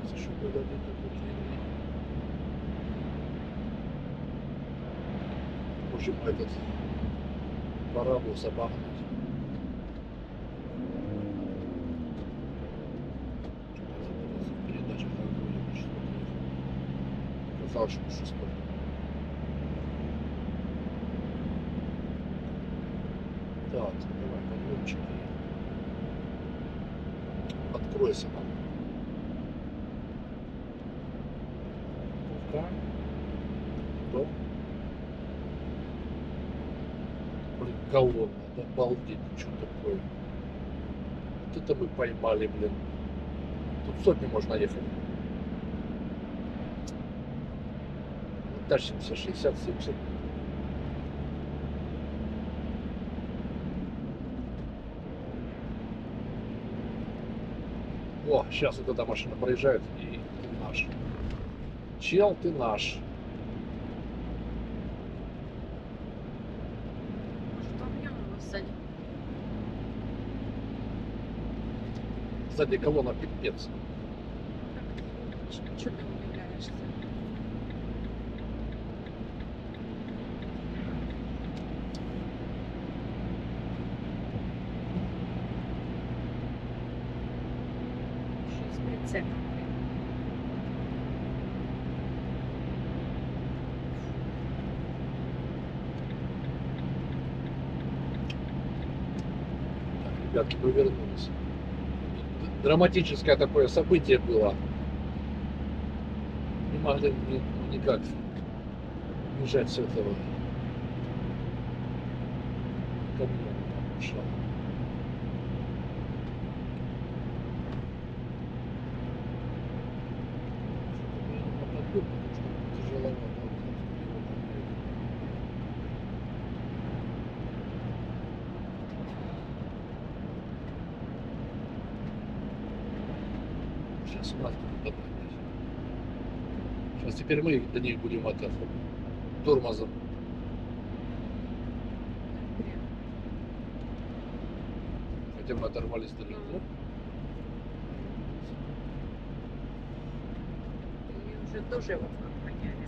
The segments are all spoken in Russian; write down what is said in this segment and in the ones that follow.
Сейчас еще куда-то можем этот паровоз обогнать. Передача казалось, что шестой. Так, давай подъемчики. Откройся нам. Пушка. Дом. Блин, колонна. Да обалдеть, что такое. Вот это мы поймали, блин. Тут сотни можно ехать. Мы тащимся 60-70. О, сейчас вот эта машина проезжает, и ты наш. Чел, ты наш. Может, объем его сзади? Сзади колонна пипец. Что ты удивляешься? Что с прицепом? Так, ребятки, мы вернулись. Драматическое такое событие было. Не могли никак бежать с этого камня. Ушел. Тяжеловато. Сейчас у нас будет поднять. Сейчас теперь мы до них будем от этого тормозом. Хотя мы оторвались далеко. И уже тоже вот поняли.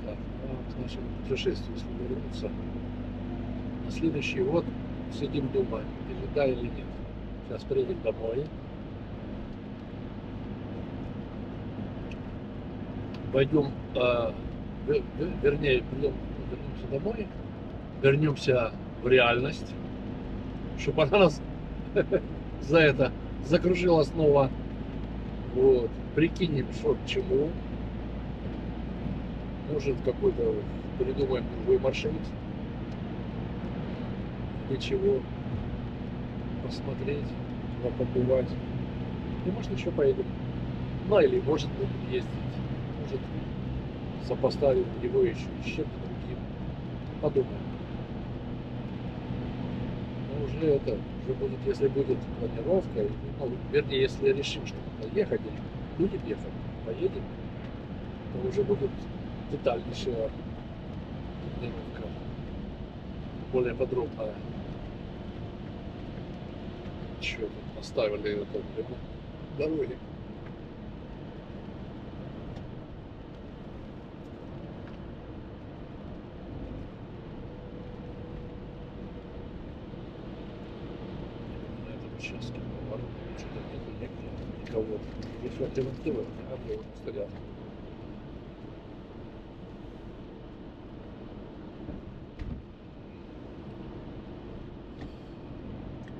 Так, ну, к нашему путешествию, если вернуться на следующий год, сидим думаем, или да, или нет. Сейчас приедем домой. Пойдем, вернее, вернемся домой, вернемся в реальность, чтобы она нас за это закружила снова. Вот. Прикинем, что к чему. Может, какой-то придумаем другой маршрут. Ничего. Посмотреть, побывать. И может еще поедем. Ну или может будем ездить. Может сопоставим его еще с чем-то другим. Подумаем. Но уже это, уже будет, если будет планировка, ну, вернее, если решим, что надо ехать, или будем ехать, поедем, то уже будет детальнейшая планировка, более подробная. Что тут оставили это ремонт дороги. На этом участке поворот что-то нету нигде никого. Здесь альтернатива, а где вот стоят.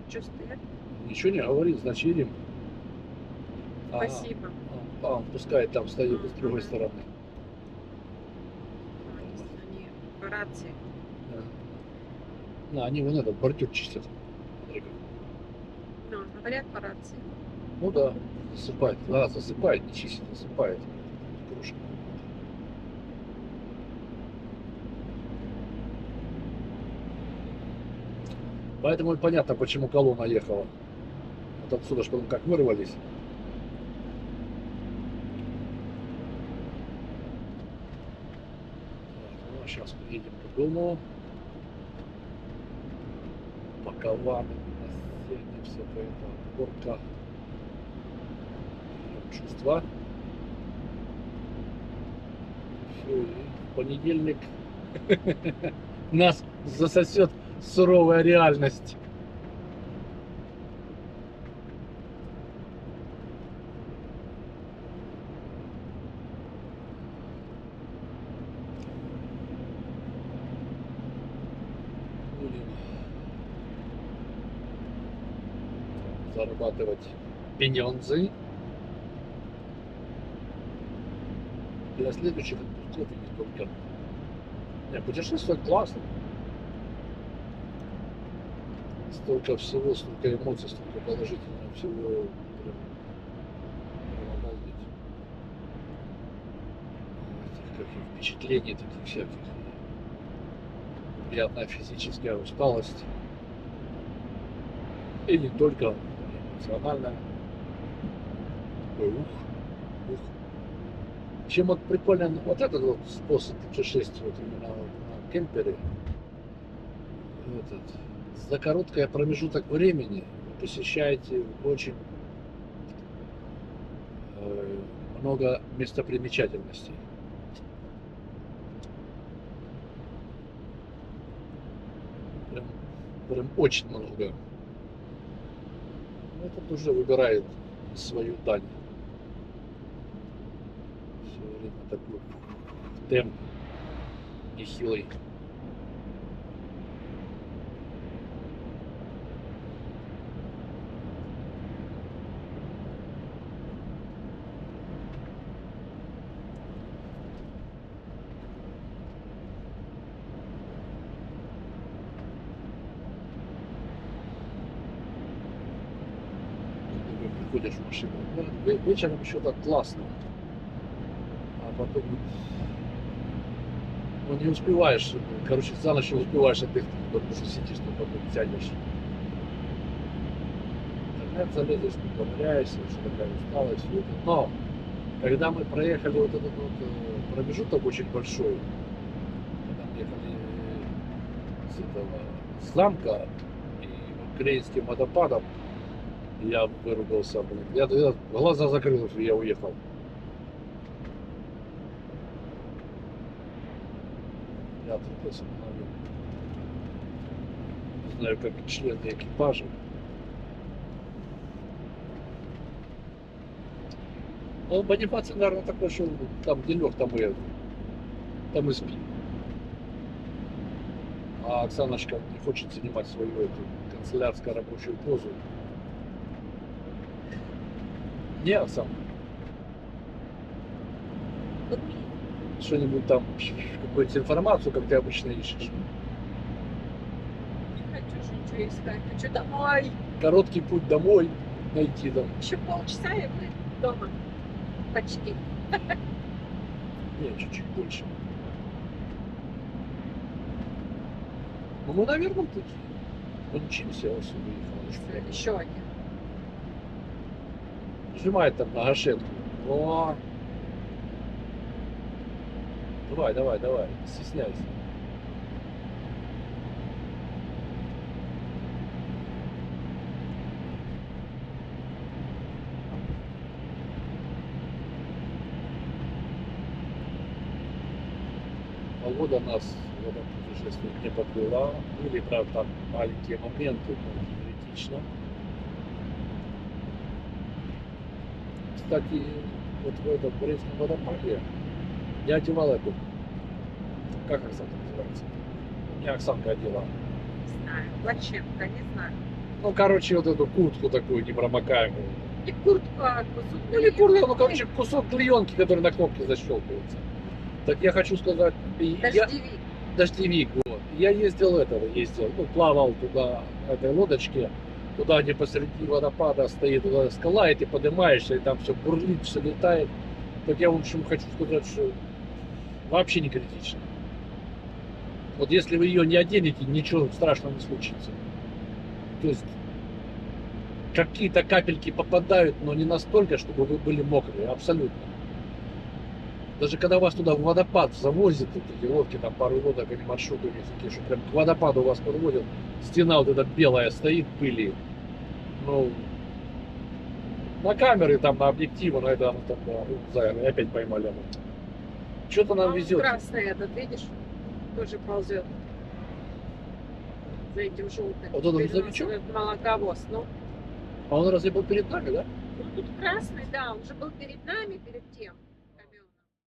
Что стоят? Ничего не говорит, значит едем. Спасибо. Он пускай там стоит с другой стороны. Они по рации. Да, они вон этот бордюр чистят. Ну, говорят по рации. Ну да, засыпает. Да, засыпает, не чистит, засыпает. Кружка. Поэтому и понятно, почему колонна ехала. Вот отсюда ж потом как вырвались. Так, ну, сейчас приедем к дому. Пакованы, насели, все это, горка. чувства. Всё, и в понедельник нас засосет суровая реальность. Будем зарабатывать пенёнзы для следующих отпусков и не только. Не, путешествовать классно. Столько всего, столько эмоций, столько положительного всего. Прям обалдеть. Этих каких впечатлений таких всяких. Приятная физическая усталость. И не только эмоциональная. Такой ух. Чем вот прикольно вот этот вот способ путешествия вот именно на кемпере. За короткий промежуток времени вы посещаете очень много местопримечательностей. Прям очень много. Этот уже выбирает свою дань. Все время такой темп нехилый. Приходишь в машину, вечером еще так классно, а потом не успеваешь, короче, за ночь не успеваешь отдохнуть, потому что сидишь, ты потом тянешь. Интернет залезешь, ты ковыряешься, что такая усталость. Но когда мы проехали вот этот вот промежуток очень большой, когда мы ехали с этого замка и к Рейнским водопадам, я выругался, блин. Я глаза закрыл, и я уехал. Я отрубился мгновенно. Не знаю, как члены экипажа. Ну, Бонифаций, наверное, такой, что там денек, там и спит. А Оксаночка не хочет занимать свою эту канцелярскую рабочую позу. Не, Оксан. Что-нибудь там, какую-нибудь информацию, как ты обычно ищешь. Не хочу же ничего искать, хочу домой. Короткий путь домой найти там. Еще полчаса и мы дома. Почти. Не, чуть-чуть больше. Ну, мы на верном пути. Учимся, он выехал. Еще один. Нажимает там на гашетку. О! Давай, не стесняйся. Погода нас в этом путешествии не подвела. Были, правда, там маленькие моменты, но не критично. Кстати, вот в этом Брестском водопаде я одевал эту, как Оксанка называется? Не Оксанка одела. Не знаю. Плачевка, не знаю. Ну, короче, вот эту куртку такую непромокаемую. Не куртку, а кусок. Ну, не куртку, ну, короче, кусок клеенки, который на кнопке защелкивается. Так я хочу сказать, Дождевик. дождевик, вот. Я ездил, ну, плавал туда, на этой лодочке, туда, где посреди водопада стоит скала, и ты поднимаешься, и там все бурлит, все летает. Так я, в общем, хочу сказать, что вообще не критично. Вот если вы ее не оденете, ничего страшного не случится. То есть какие-то капельки попадают, но не настолько, чтобы вы были мокрые, абсолютно. Даже когда вас туда в водопад завозят, вот эти лодки, там пару лодок или маршруты, такие, что прям к водопаду вас подводят, стена вот эта белая стоит, пыли. Ну, На камеры, там, на объективы, на это, там, да, и опять поймали. Что-то нам А везет. красный этот, видишь, тоже ползет. За этим желтым. Вот он Перед грузовичок? нас этот молоковоз. Ну, А он разве был перед нами, да? ну, тут красный, да, он же был перед нами, перед тем.